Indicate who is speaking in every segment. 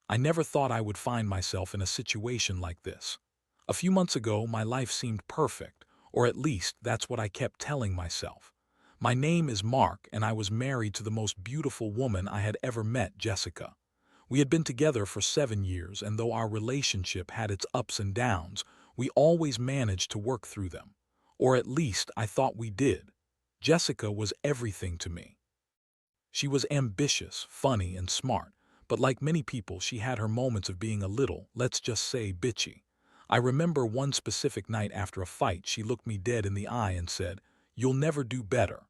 Speaker 1: I never thought I would find myself in a situation like this. A few months ago, my life seemed perfect, or at least that's what I kept telling myself. My name is Mark, and I was married to the most beautiful woman I had ever met, Jessica. We had been together for 7 years, and though our relationship had its ups and downs, we always managed to work through them. Or at least I thought we did. Jessica was everything to me. She was ambitious, funny, and smart, but like many people, she had her moments of being a little, let's just say, bitchy. I remember one specific night after a fight, she looked me dead in the eye and said, "You'll never do better."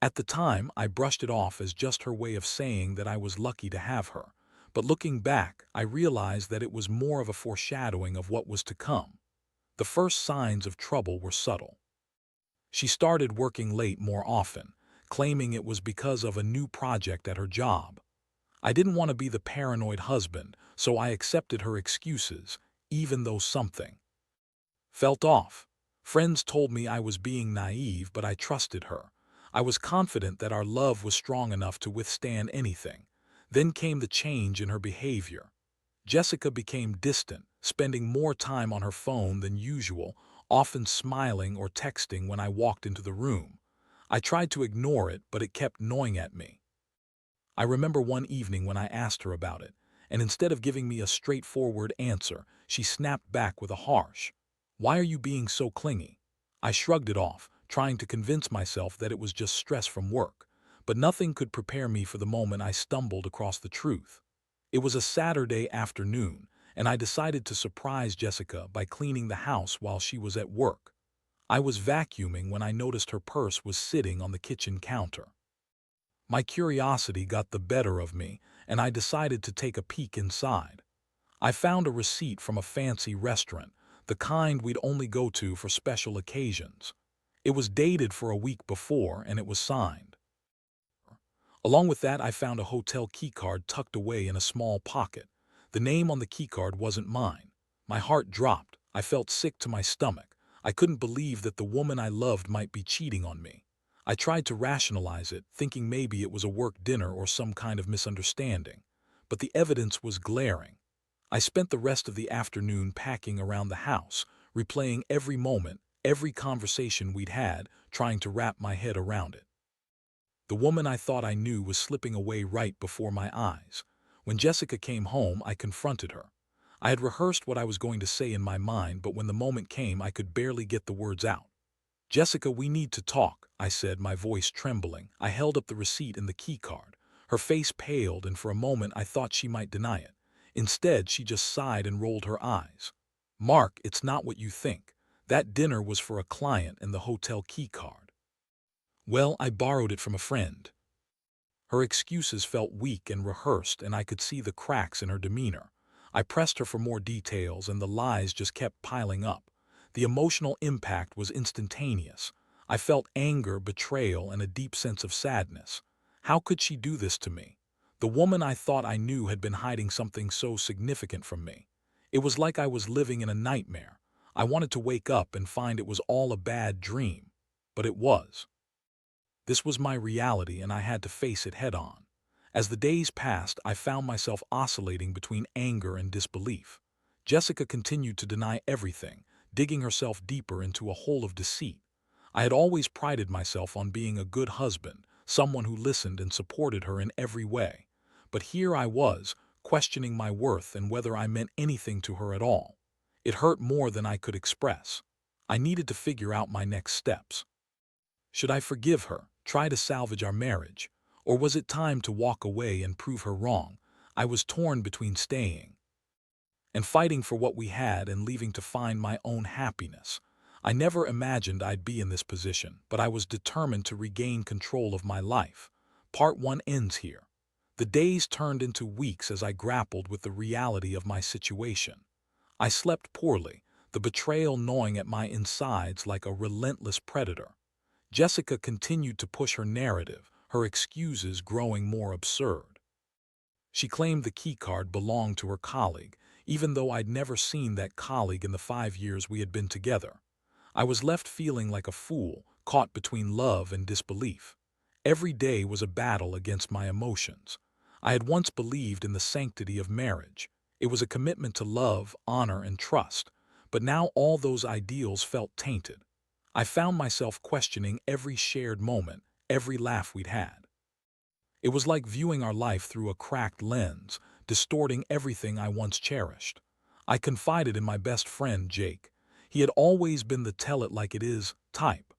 Speaker 1: At the time, I brushed it off as just her way of saying that I was lucky to have her. But looking back, I realized that it was more of a foreshadowing of what was to come. The first signs of trouble were subtle. She started working late more often, claiming it was because of a new project at her job. I didn't want to be the paranoid husband, so I accepted her excuses, even though something felt off. Friends told me I was being naive, but I trusted her. I was confident that our love was strong enough to withstand anything. Then came the change in her behavior. Jessica became distant, spending more time on her phone than usual, often smiling or texting when I walked into the room. I tried to ignore it, but it kept gnawing at me. I remember one evening when I asked her about it, and instead of giving me a straightforward answer, she snapped back with a harsh, "Why are you being so clingy?" I shrugged it off, trying to convince myself that it was just stress from work, but nothing could prepare me for the moment I stumbled across the truth. It was a Saturday afternoon, and I decided to surprise Jessica by cleaning the house while she was at work. I was vacuuming when I noticed her purse was sitting on the kitchen counter. My curiosity got the better of me, and I decided to take a peek inside. I found a receipt from a fancy restaurant, the kind we'd only go to for special occasions. It was dated for a week before, and it was signed. Along with that, I found a hotel keycard tucked away in a small pocket. The name on the keycard wasn't mine. My heart dropped. I felt sick to my stomach. I couldn't believe that the woman I loved might be cheating on me. I tried to rationalize it, thinking maybe it was a work dinner or some kind of misunderstanding. But the evidence was glaring. I spent the rest of the afternoon packing around the house, replaying every moment, every conversation we'd had, trying to wrap my head around it. The woman I thought I knew was slipping away right before my eyes. When Jessica came home, I confronted her. I had rehearsed what I was going to say in my mind, but when the moment came, I could barely get the words out. "Jessica, we need to talk," I said, my voice trembling. I held up the receipt and the keycard. Her face paled, and for a moment I thought she might deny it. Instead, she just sighed and rolled her eyes. "Mark, it's not what you think. That dinner was for a client and the hotel keycard." "Well, I borrowed it from a friend." Her excuses felt weak and rehearsed, and I could see the cracks in her demeanor. I pressed her for more details, and the lies just kept piling up. The emotional impact was instantaneous. I felt anger, betrayal, and a deep sense of sadness. How could she do this to me? The woman I thought I knew had been hiding something so significant from me. It was like I was living in a nightmare. I wanted to wake up and find it was all a bad dream. But it was. This was my reality, and I had to face it head on. As the days passed, I found myself oscillating between anger and disbelief. Jessica continued to deny everything, digging herself deeper into a hole of deceit. I had always prided myself on being a good husband, someone who listened and supported her in every way. But here I was, questioning my worth and whether I meant anything to her at all. It hurt more than I could express. I needed to figure out my next steps. Should I forgive her, try to salvage our marriage, or was it time to walk away and prove her wrong? I was torn between staying and fighting for what we had and leaving to find my own happiness. I never imagined I'd be in this position, but I was determined to regain control of my life. Part 1 ends here. The days turned into weeks as I grappled with the reality of my situation. I slept poorly, the betrayal gnawing at my insides like a relentless predator. Jessica continued to push her narrative, her excuses growing more absurd. She claimed the keycard belonged to her colleague, even though I'd never seen that colleague in the 5 years we had been together. I was left feeling like a fool, caught between love and disbelief. Every day was a battle against my emotions. I had once believed in the sanctity of marriage. It was a commitment to love, honor, and trust, but now all those ideals felt tainted. I found myself questioning every shared moment, every laugh we'd had. It was like viewing our life through a cracked lens, distorting everything I once cherished. I confided in my best friend, Jake. He had always been the tell it like it is type.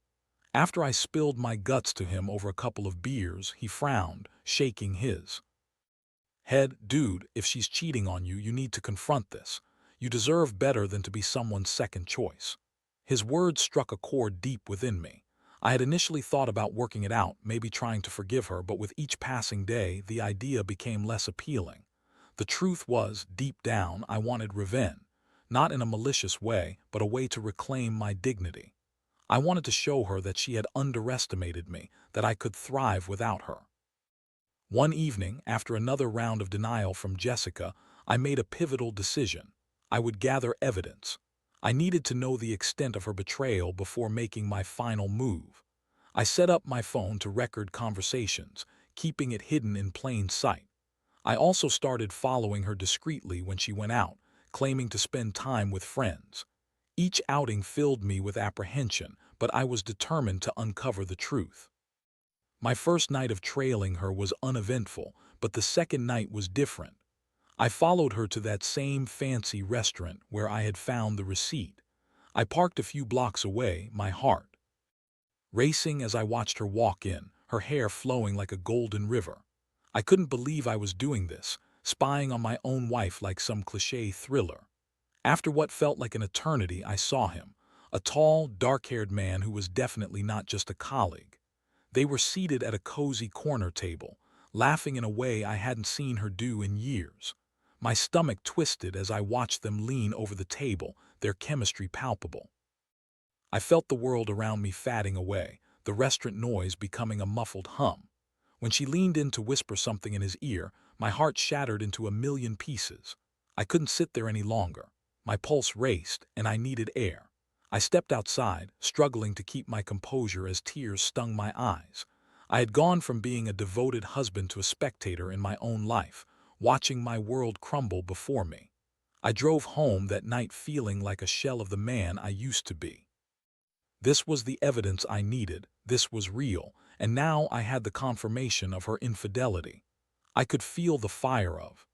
Speaker 1: After I spilled my guts to him over a couple of beers, he frowned, shaking his head. Dude, if she's cheating on you, you need to confront this. You deserve better than to be someone's second choice. His words struck a chord deep within me. I had initially thought about working it out, maybe trying to forgive her, but with each passing day, the idea became less appealing. The truth was, deep down, I wanted revenge. Not in a malicious way, but a way to reclaim my dignity. I wanted to show her that she had underestimated me, that I could thrive without her. One evening, after another round of denial from Jessica, I made a pivotal decision. I would gather evidence. I needed to know the extent of her betrayal before making my final move. I set up my phone to record conversations, keeping it hidden in plain sight. I also started following her discreetly when she went out, claiming to spend time with friends. Each outing filled me with apprehension, but I was determined to uncover the truth. My first night of trailing her was uneventful, but the second night was different. I followed her to that same fancy restaurant where I had found the receipt. I parked a few blocks away, my heart racing as I watched her walk in, her hair flowing like a golden river. I couldn't believe I was doing this, spying on my own wife like some cliché thriller. After what felt like an eternity, I saw him, a tall, dark-haired man who was definitely not just a colleague. They were seated at a cozy corner table, laughing in a way I hadn't seen her do in years. My stomach twisted as I watched them lean over the table, their chemistry palpable. I felt the world around me fading away, the restaurant noise becoming a muffled hum. When she leaned in to whisper something in his ear, my heart shattered into a million pieces. I couldn't sit there any longer. My pulse raced, and I needed air. I stepped outside, struggling to keep my composure as tears stung my eyes. I had gone from being a devoted husband to a spectator in my own life, watching my world crumble before me. I drove home that night feeling like a shell of the man I used to be. This was the evidence I needed, this was real, and now I had the confirmation of her infidelity. I could feel the fire of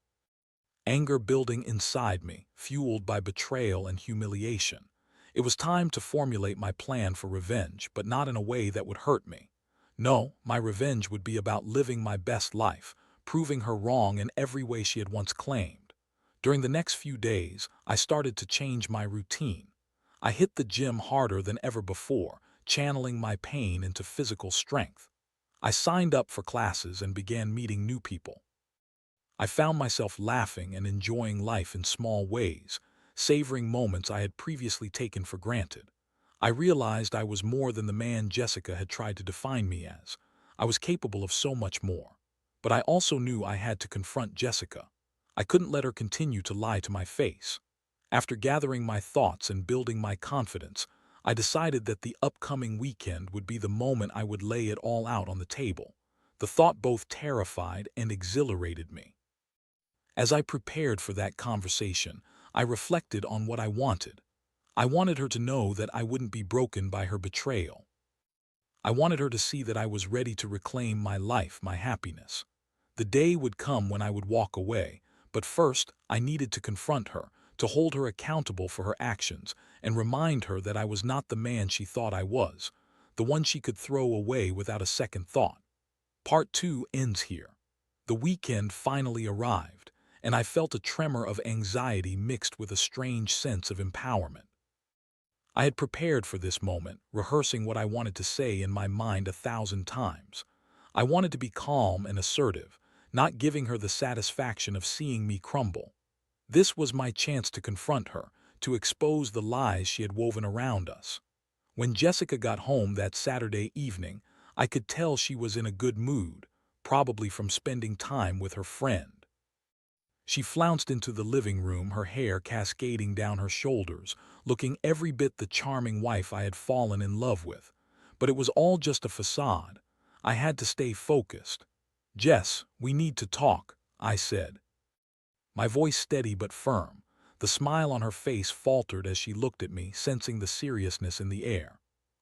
Speaker 1: anger building inside me, fueled by betrayal and humiliation. It was time to formulate my plan for revenge, but not in a way that would hurt me. No, my revenge would be about living my best life, proving her wrong in every way she had once claimed. During the next few days, I started to change my routine. I hit the gym harder than ever before, channeling my pain into physical strength. I signed up for classes and began meeting new people. I found myself laughing and enjoying life in small ways, savoring moments I had previously taken for granted. I realized I was more than the man Jessica had tried to define me as. I was capable of so much more. But I also knew I had to confront Jessica. I couldn't let her continue to lie to my face. After gathering my thoughts and building my confidence, I decided that the upcoming weekend would be the moment I would lay it all out on the table. The thought both terrified and exhilarated me. As I prepared for that conversation, I reflected on what I wanted. I wanted her to know that I wouldn't be broken by her betrayal. I wanted her to see that I was ready to reclaim my life, my happiness. The day would come when I would walk away, but first I needed to confront her, to hold her accountable for her actions, and remind her that I was not the man she thought I was, the one she could throw away without a second thought. Part 2 ends here. The weekend finally arrived, and I felt a tremor of anxiety mixed with a strange sense of empowerment. I had prepared for this moment, rehearsing what I wanted to say in my mind 1,000 times. I wanted to be calm and assertive, not giving her the satisfaction of seeing me crumble. This was my chance to confront her, to expose the lies she had woven around us. When Jessica got home that Saturday evening, I could tell she was in a good mood, probably from spending time with her friend. She flounced into the living room, her hair cascading down her shoulders, looking every bit the charming wife I had fallen in love with. But it was all just a facade. I had to stay focused. "Jess, we need to talk," I said, my voice steady but firm. The smile on her face faltered as she looked at me, sensing the seriousness in the air.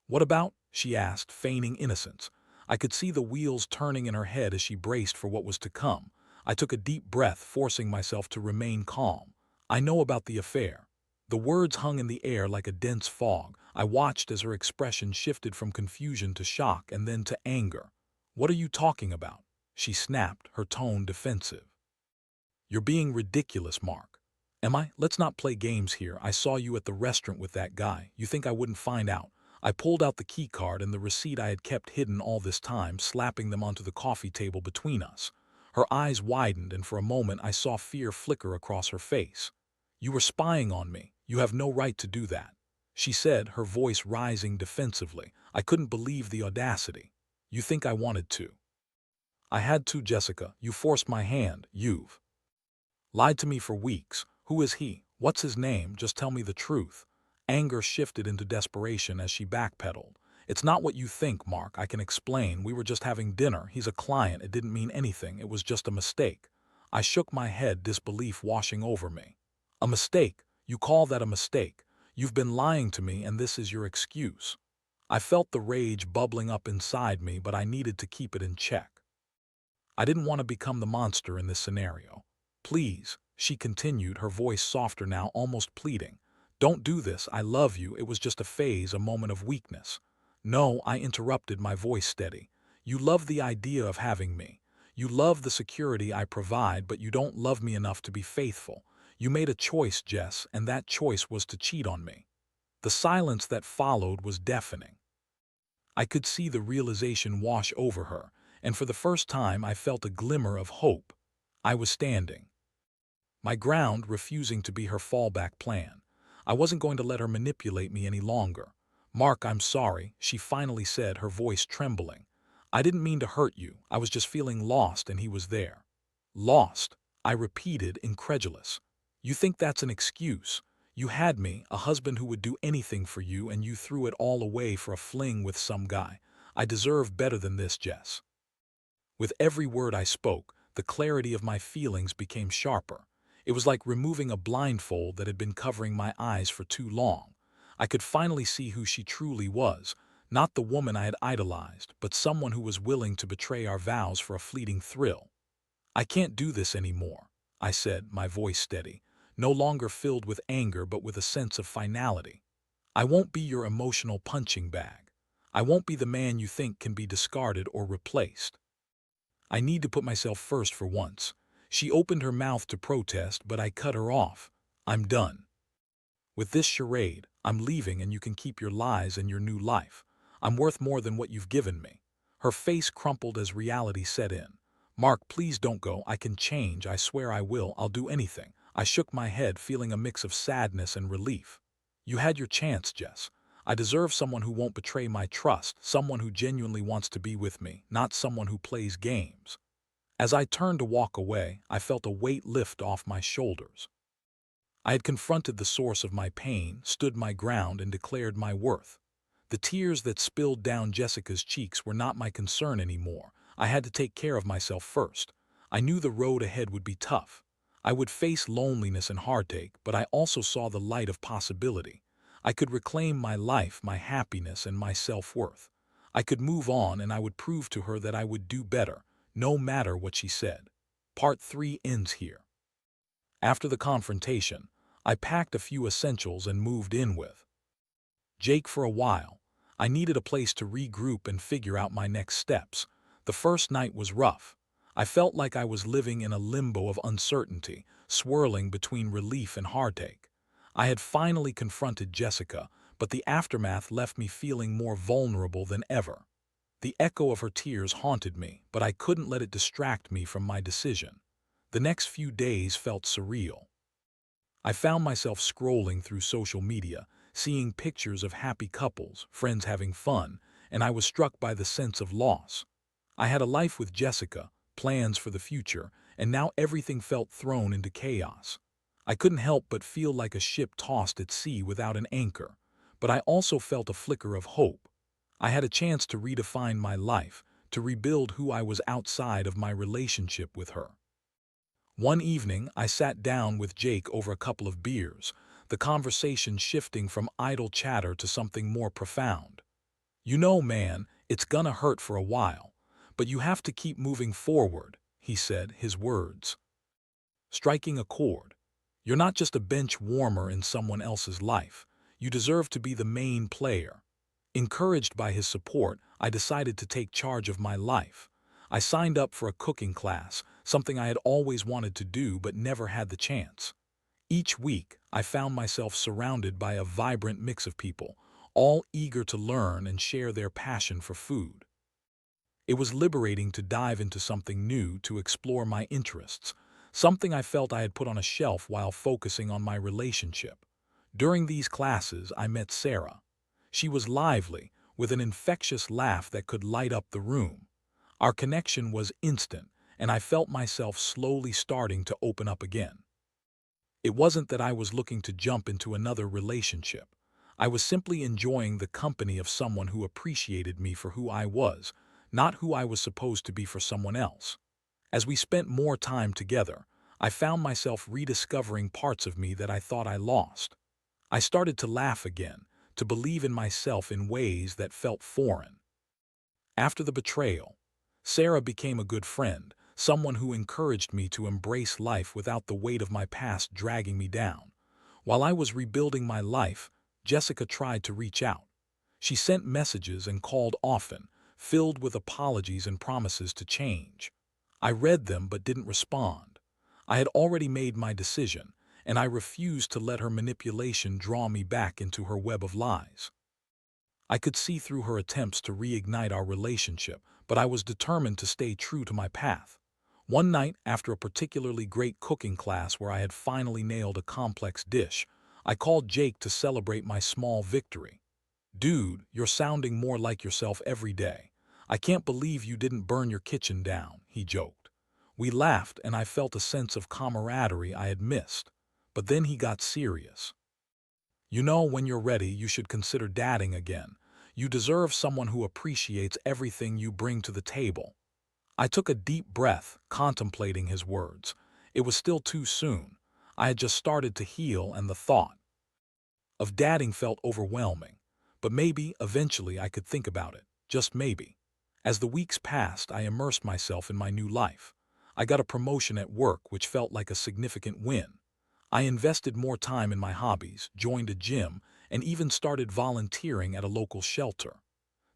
Speaker 1: What about? She asked, feigning innocence. I could see the wheels turning in her head as she braced for what was to come. I took a deep breath, forcing myself to remain calm. I know about the affair. The words hung in the air like a dense fog. I watched as her expression shifted from confusion to shock and then to anger. What are you talking about? She snapped, her tone defensive. You're being ridiculous, Mark. Am I? Let's not play games here. I saw you at the restaurant with that guy. You think I wouldn't find out? I pulled out the key card and the receipt I had kept hidden all this time, slapping them onto the coffee table between us. Her eyes widened, and for a moment I saw fear flicker across her face. You were spying on me. You have no right to do that, she said, her voice rising defensively. I couldn't believe the audacity. You think I wanted to? I had to, Jessica. You forced my hand. You've lied to me for weeks. Who is he? What's his name? Just tell me the truth. Anger shifted into desperation as she backpedaled. It's not what you think, Mark. I can explain. We were just having dinner. He's a client. It didn't mean anything. It was just a mistake. I shook my head, disbelief washing over me. A mistake? You call that a mistake? You've been lying to me, and this is your excuse. I felt the rage bubbling up inside me, but I needed to keep it in check. I didn't want to become the monster in this scenario. Please, she continued, her voice softer now, almost pleading. Don't do this. I love you. It was just a phase, a moment of weakness. No, I interrupted, my voice steady. You love the idea of having me. You love the security I provide, but you don't love me enough to be faithful. You made a choice, Jess, and that choice was to cheat on me. The silence that followed was deafening. I could see the realization wash over her, and for the first time I felt a glimmer of hope. I was standing my ground, refusing to be her fallback plan. I wasn't going to let her manipulate me any longer. Mark, I'm sorry, she finally said, her voice trembling. I didn't mean to hurt you. I was just feeling lost, and he was there. Lost? I repeated, incredulous. You think that's an excuse? You had me, a husband who would do anything for you, and you threw it all away for a fling with some guy. I deserve better than this, Jess. With every word I spoke, the clarity of my feelings became sharper. It was like removing a blindfold that had been covering my eyes for too long. I could finally see who she truly was, not the woman I had idolized, but someone who was willing to betray our vows for a fleeting thrill. I can't do this anymore, I said, my voice steady, no longer filled with anger but with a sense of finality. I won't be your emotional punching bag. I won't be the man you think can be discarded or replaced. I need to put myself first for once. She opened her mouth to protest, but I cut her off. I'm done with this charade. I'm leaving, and you can keep your lies and your new life. I'm worth more than what you've given me. Her face crumpled as reality set in. Mark, please don't go. I can change. I swear I will. I'll do anything. I shook my head, feeling a mix of sadness and relief. You had your chance, Jess. I deserve someone who won't betray my trust, someone who genuinely wants to be with me, not someone who plays games. As I turned to walk away, I felt a weight lift off my shoulders. I had confronted the source of my pain, stood my ground, and declared my worth. The tears that spilled down Jessica's cheeks were not my concern anymore. I had to take care of myself first. I knew the road ahead would be tough. I would face loneliness and heartache, but I also saw the light of possibility. I could reclaim my life, my happiness, and my self-worth. I could move on, and I would prove to her that I would do better, no matter what she said. Part 3 ends here. After the confrontation, I packed a few essentials and moved in with Jake for a while. I needed a place to regroup and figure out my next steps. The first night was rough. I felt like I was living in a limbo of uncertainty, swirling between relief and heartache. I had finally confronted Jessica, but the aftermath left me feeling more vulnerable than ever. The echo of her tears haunted me, but I couldn't let it distract me from my decision. The next few days felt surreal. I found myself scrolling through social media, seeing pictures of happy couples, friends having fun, and I was struck by the sense of loss. I had a life with Jessica, plans for the future, and now everything felt thrown into chaos. I couldn't help but feel like a ship tossed at sea without an anchor, but I also felt a flicker of hope. I had a chance to redefine my life, to rebuild who I was outside of my relationship with her. One evening, I sat down with Jake over a couple of beers, the conversation shifting from idle chatter to something more profound. "You know, man, it's gonna hurt for a while, but you have to keep moving forward," he said, his words striking a chord. "You're not just a bench warmer in someone else's life. You deserve to be the main player." Encouraged by his support, I decided to take charge of my life. I signed up for a cooking class, something I had always wanted to do but never had the chance. Each week, I found myself surrounded by a vibrant mix of people, all eager to learn and share their passion for food. It was liberating to dive into something new, to explore my interests, something I felt I had put on a shelf while focusing on my relationship. During these classes, I met Sarah. She was lively, with an infectious laugh that could light up the room. Our connection was instant, and I felt myself slowly starting to open up again. It wasn't that I was looking to jump into another relationship. I was simply enjoying the company of someone who appreciated me for who I was, not who I was supposed to be for someone else. As we spent more time together, I found myself rediscovering parts of me that I thought I lost. I started to laugh again, to believe in myself in ways that felt foreign. After the betrayal, Sarah became a good friend, someone who encouraged me to embrace life without the weight of my past dragging me down. While I was rebuilding my life, Jessica tried to reach out. She sent messages and called often, filled with apologies and promises to change. I read them but didn't respond. I had already made my decision, and I refused to let her manipulation draw me back into her web of lies. I could see through her attempts to reignite our relationship, but I was determined to stay true to my path. One night, after a particularly great cooking class where I had finally nailed a complex dish, I called Jake to celebrate my small victory. "Dude, you're sounding more like yourself every day. I can't believe you didn't burn your kitchen down," he joked. We laughed, and I felt a sense of camaraderie I had missed. But then he got serious. "You know, when you're ready, you should consider dating again. You deserve someone who appreciates everything you bring to the table." I took a deep breath, contemplating his words. It was still too soon. I had just started to heal, and the thought of dating felt overwhelming. But maybe, eventually, I could think about it. Just maybe. As the weeks passed, I immersed myself in my new life. I got a promotion at work, which felt like a significant win. I invested more time in my hobbies, joined a gym, and even started volunteering at a local shelter.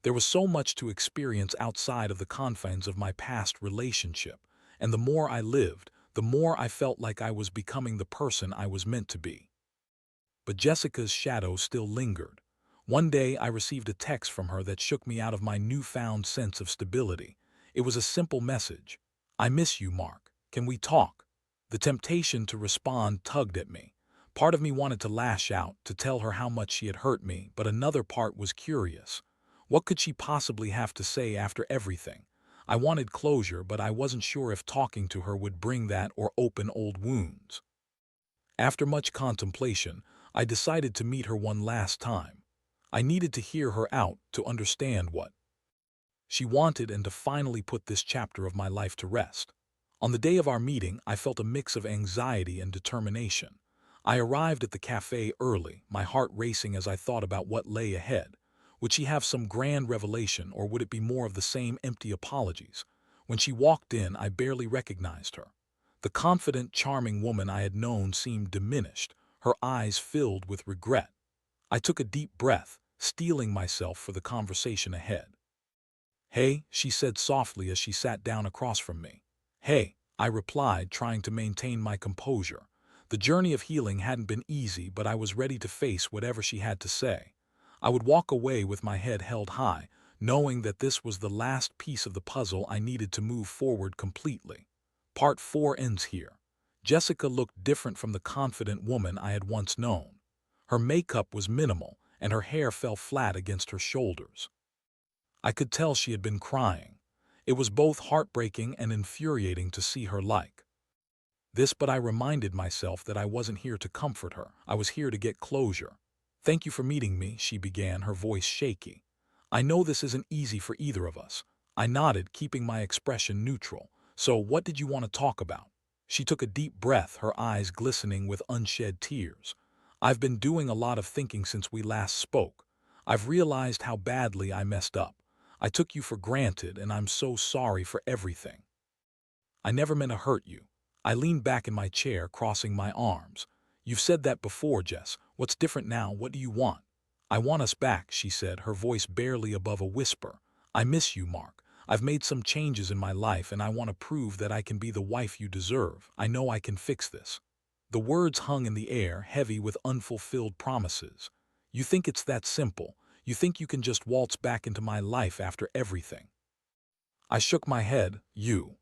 Speaker 1: There was so much to experience outside of the confines of my past relationship, and the more I lived, the more I felt like I was becoming the person I was meant to be. But Jessica's shadow still lingered. One day I received a text from her that shook me out of my newfound sense of stability. It was a simple message. "I miss you, Mark. Can we talk?" The temptation to respond tugged at me. Part of me wanted to lash out, to tell her how much she had hurt me, but another part was curious. What could she possibly have to say after everything? I wanted closure, but I wasn't sure if talking to her would bring that or open old wounds. After much contemplation, I decided to meet her one last time. I needed to hear her out, to understand what she wanted, and to finally put this chapter of my life to rest. On the day of our meeting, I felt a mix of anxiety and determination. I arrived at the cafe early, my heart racing as I thought about what lay ahead. Would she have some grand revelation, or would it be more of the same empty apologies? When she walked in, I barely recognized her. The confident, charming woman I had known seemed diminished, her eyes filled with regret. I took a deep breath, steeling myself for the conversation ahead. "Hey," she said softly as she sat down across from me. "Hey," I replied, trying to maintain my composure. The journey of healing hadn't been easy, but I was ready to face whatever she had to say. I would walk away with my head held high, knowing that this was the last piece of the puzzle I needed to move forward completely. Part 4 ends here. Jessica looked different from the confident woman I had once known. Her makeup was minimal, and her hair fell flat against her shoulders. I could tell she had been crying. It was both heartbreaking and infuriating to see her like this, but I reminded myself that I wasn't here to comfort her. I was here to get closure. "Thank you for meeting me," she began, her voice shaky. "I know this isn't easy for either of us." I nodded, keeping my expression neutral. "So what did you want to talk about?" She took a deep breath, her eyes glistening with unshed tears. I've been doing a lot of thinking since we last spoke. I've realized how badly I messed up. I took you for granted, and I'm so sorry for everything. I never meant to hurt you. I leaned back in my chair, crossing my arms. You've said that before, Jess. What's different now? What do you want? I want us back, she said, her voice barely above a whisper. I miss you, Mark. I've made some changes in my life, and I want to prove that I can be the wife you deserve. I know I can fix this. The words hung in the air, heavy with unfulfilled promises. You think it's that simple. You think you can just waltz back into my life after everything. I shook my head. You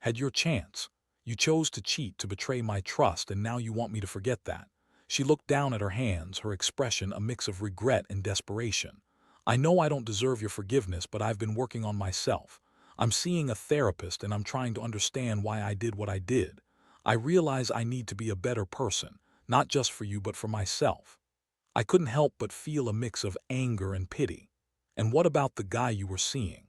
Speaker 1: had your chance. You chose to cheat, to betray my trust, and now you want me to forget that. She looked down at her hands, her expression a mix of regret and desperation. I know I don't deserve your forgiveness, but I've been working on myself. I'm seeing a therapist, and I'm trying to understand why I did what I did. I realize I need to be a better person, not just for you but for myself. I couldn't help but feel a mix of anger and pity. And what about the guy you were seeing?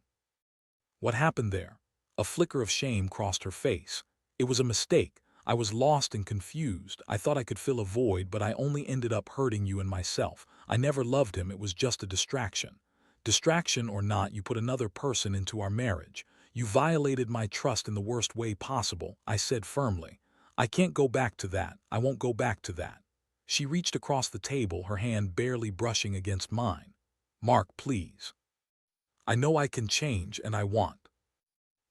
Speaker 1: What happened there? A flicker of shame crossed her face. It was a mistake. I was lost and confused. I thought I could fill a void, but I only ended up hurting you and myself. I never loved him. It was just a distraction. Distraction or not, you put another person into our marriage. You violated my trust in the worst way possible, I said firmly. I can't go back to that. I won't go back to that. She reached across the table, her hand barely brushing against mine. Mark, please. I know I can change, and I want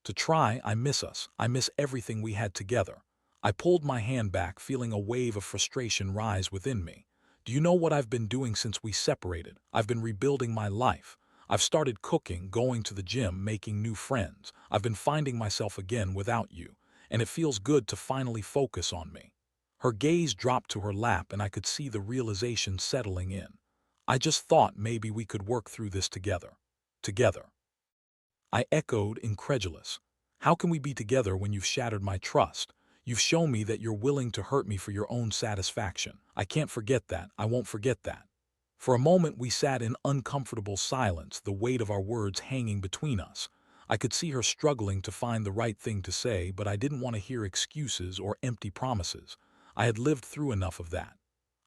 Speaker 1: to try. I miss us. I miss everything we had together. I pulled my hand back, feeling a wave of frustration rise within me. Do you know what I've been doing since we separated? I've been rebuilding my life. I've started cooking, going to the gym, making new friends. I've been finding myself again without you, and it feels good to finally focus on me. Her gaze dropped to her lap, and I could see the realization settling in. I just thought maybe we could work through this together. Together. I echoed, incredulous. How can we be together when you've shattered my trust? You've shown me that you're willing to hurt me for your own satisfaction. I can't forget that. I won't forget that. For a moment we sat in uncomfortable silence, the weight of our words hanging between us. I could see her struggling to find the right thing to say, but I didn't want to hear excuses or empty promises. I had lived through enough of that.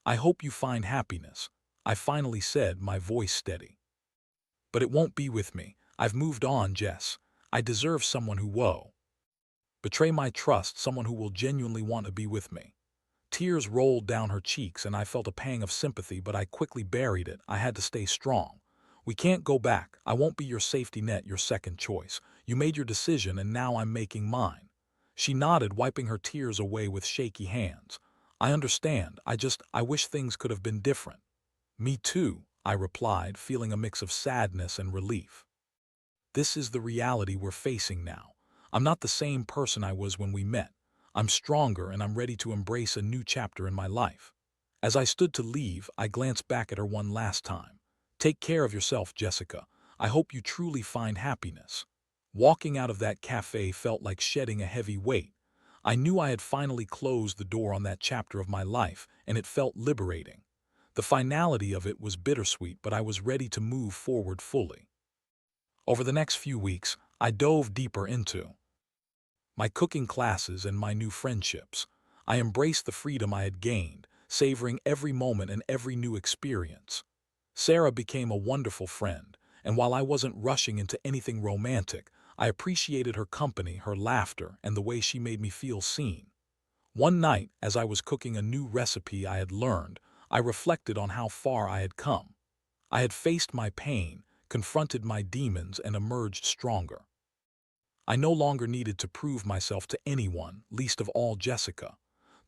Speaker 1: I hope you find happiness, I finally said, my voice steady. But it won't be with me. I've moved on, Jess. I deserve someone who won't betray my trust, someone who will genuinely want to be with me. Tears rolled down her cheeks, and I felt a pang of sympathy, but I quickly buried it. I had to stay strong. We can't go back. I won't be your safety net, your second choice. You made your decision, and now I'm making mine. She nodded, wiping her tears away with shaky hands. I understand. I wish things could have been different. Me too, I replied, feeling a mix of sadness and relief. This is the reality we're facing now. I'm not the same person I was when we met. I'm stronger, and I'm ready to embrace a new chapter in my life. As I stood to leave, I glanced back at her one last time. Take care of yourself, Jessica. I hope you truly find happiness. Walking out of that cafe felt like shedding a heavy weight. I knew I had finally closed the door on that chapter of my life, and it felt liberating. The finality of it was bittersweet, but I was ready to move forward fully. Over the next few weeks, I dove deeper into my cooking classes and my new friendships. I embraced the freedom I had gained, savoring every moment and every new experience. Sarah became a wonderful friend, and while I wasn't rushing into anything romantic, I appreciated her company, her laughter, and the way she made me feel seen. One night, as I was cooking a new recipe I had learned, I reflected on how far I had come. I had faced my pain, confronted my demons, and emerged stronger. I no longer needed to prove myself to anyone, least of all Jessica.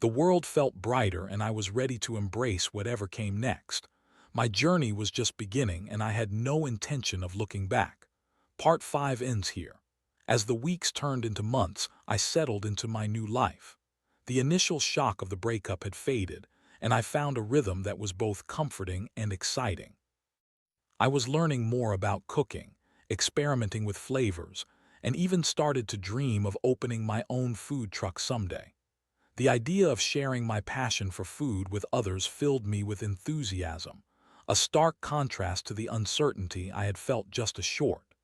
Speaker 1: The world felt brighter, and I was ready to embrace whatever came next. My journey was just beginning, and I had no intention of looking back. Part 5 ends here. As the weeks turned into months, I settled into my new life. The initial shock of the breakup had faded, and I found a rhythm that was both comforting and exciting. I was learning more about cooking, experimenting with flavors, and even started to dream of opening my own food truck someday. The idea of sharing my passion for food with others filled me with enthusiasm, a stark contrast to the uncertainty I had felt just a short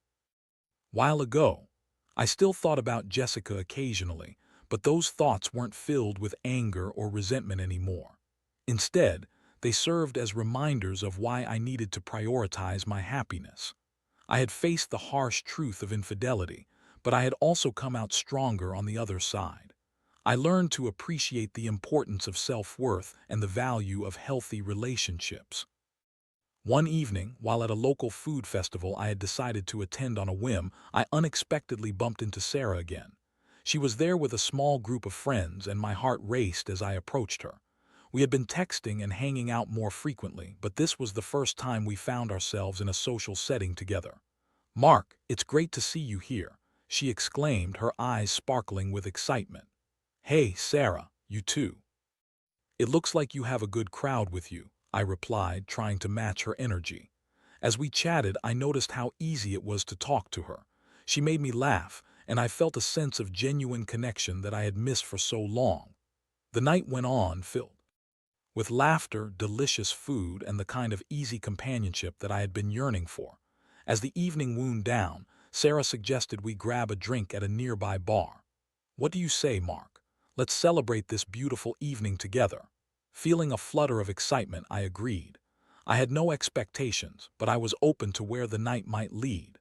Speaker 1: while ago. I still thought about Jessica occasionally, but those thoughts weren't filled with anger or resentment anymore. Instead, they served as reminders of why I needed to prioritize my happiness. I had faced the harsh truth of infidelity, but I had also come out stronger on the other side. I learned to appreciate the importance of self-worth and the value of healthy relationships. One evening, while at a local food festival I had decided to attend on a whim, I unexpectedly bumped into Sarah again. She was there with a small group of friends, and my heart raced as I approached her. We had been texting and hanging out more frequently, but this was the first time we found ourselves in a social setting together. "Mark, it's great to see you here," she exclaimed, her eyes sparkling with excitement. "Hey, Sarah, you too. It looks like you have a good crowd with you," I replied, trying to match her energy. As we chatted, I noticed how easy it was to talk to her. She made me laugh, and I felt a sense of genuine connection that I had missed for so long. The night went on, filled with laughter, delicious food, and the kind of easy companionship that I had been yearning for. As the evening wound down, Sarah suggested we grab a drink at a nearby bar. "What do you say, Mark? Let's celebrate this beautiful evening together." Feeling a flutter of excitement, I agreed. I had no expectations, but I was open to where the night might lead.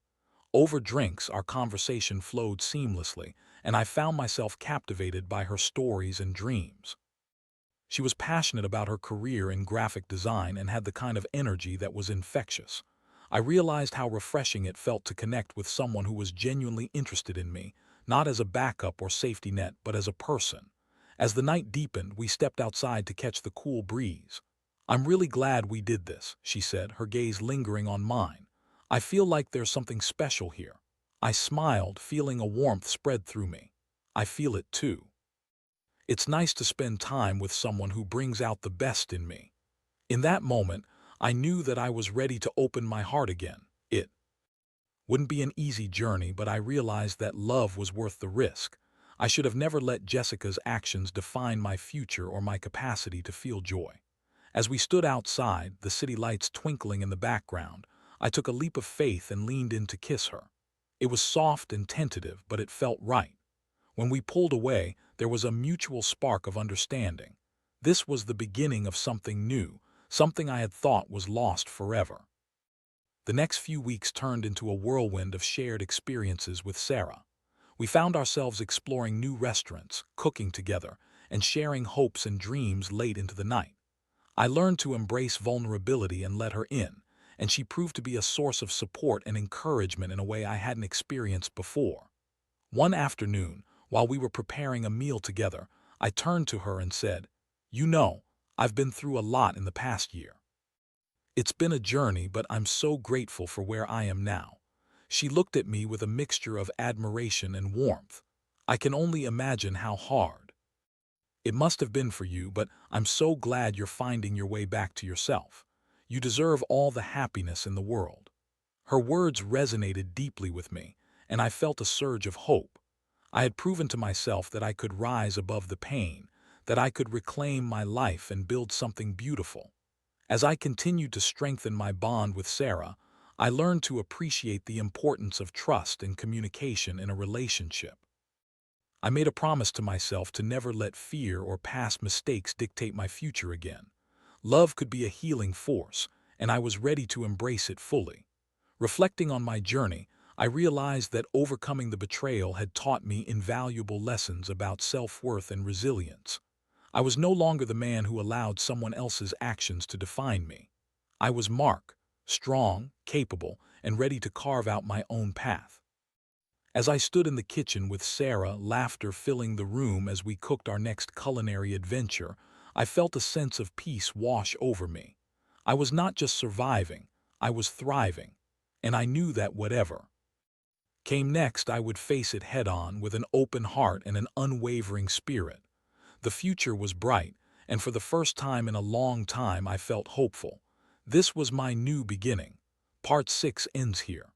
Speaker 1: Over drinks, our conversation flowed seamlessly, and I found myself captivated by her stories and dreams. She was passionate about her career in graphic design and had the kind of energy that was infectious. I realized how refreshing it felt to connect with someone who was genuinely interested in me, not as a backup or safety net, but as a person. As the night deepened, we stepped outside to catch the cool breeze. "I'm really glad we did this," she said, her gaze lingering on mine. "I feel like there's something special here." I smiled, feeling a warmth spread through me. "I feel it too. It's nice to spend time with someone who brings out the best in me." In that moment, I knew that I was ready to open my heart again. It wouldn't be an easy journey, but I realized that love was worth the risk. I should have never let Jessica's actions define my future or my capacity to feel joy. As we stood outside, the city lights twinkling in the background, I took a leap of faith and leaned in to kiss her. It was soft and tentative, but it felt right. When we pulled away, there was a mutual spark of understanding. This was the beginning of something new, something I had thought was lost forever. The next few weeks turned into a whirlwind of shared experiences with Sarah. We found ourselves exploring new restaurants, cooking together, and sharing hopes and dreams late into the night. I learned to embrace vulnerability and let her in, and she proved to be a source of support and encouragement in a way I hadn't experienced before. One afternoon, while we were preparing a meal together, I turned to her and said, "You know, I've been through a lot in the past year. It's been a journey, but I'm so grateful for where I am now." She looked at me with a mixture of admiration and warmth. "I can only imagine how hard it must have been for you, but I'm so glad you're finding your way back to yourself. You deserve all the happiness in the world." Her words resonated deeply with me, and I felt a surge of hope. I had proven to myself that I could rise above the pain, that I could reclaim my life and build something beautiful. As I continued to strengthen my bond with Sarah, I learned to appreciate the importance of trust and communication in a relationship. I made a promise to myself to never let fear or past mistakes dictate my future again. Love could be a healing force, and I was ready to embrace it fully. Reflecting on my journey, I realized that overcoming the betrayal had taught me invaluable lessons about self-worth and resilience. I was no longer the man who allowed someone else's actions to define me. I was Mark, strong, capable, and ready to carve out my own path. As I stood in the kitchen with Sarah, laughter filling the room as we cooked our next culinary adventure, I felt a sense of peace wash over me. I was not just surviving, I was thriving, and I knew that whatever came next, I would face it head-on with an open heart and an unwavering spirit. The future was bright, and for the first time in a long time I felt hopeful. This was my new beginning. Part 6 ends here.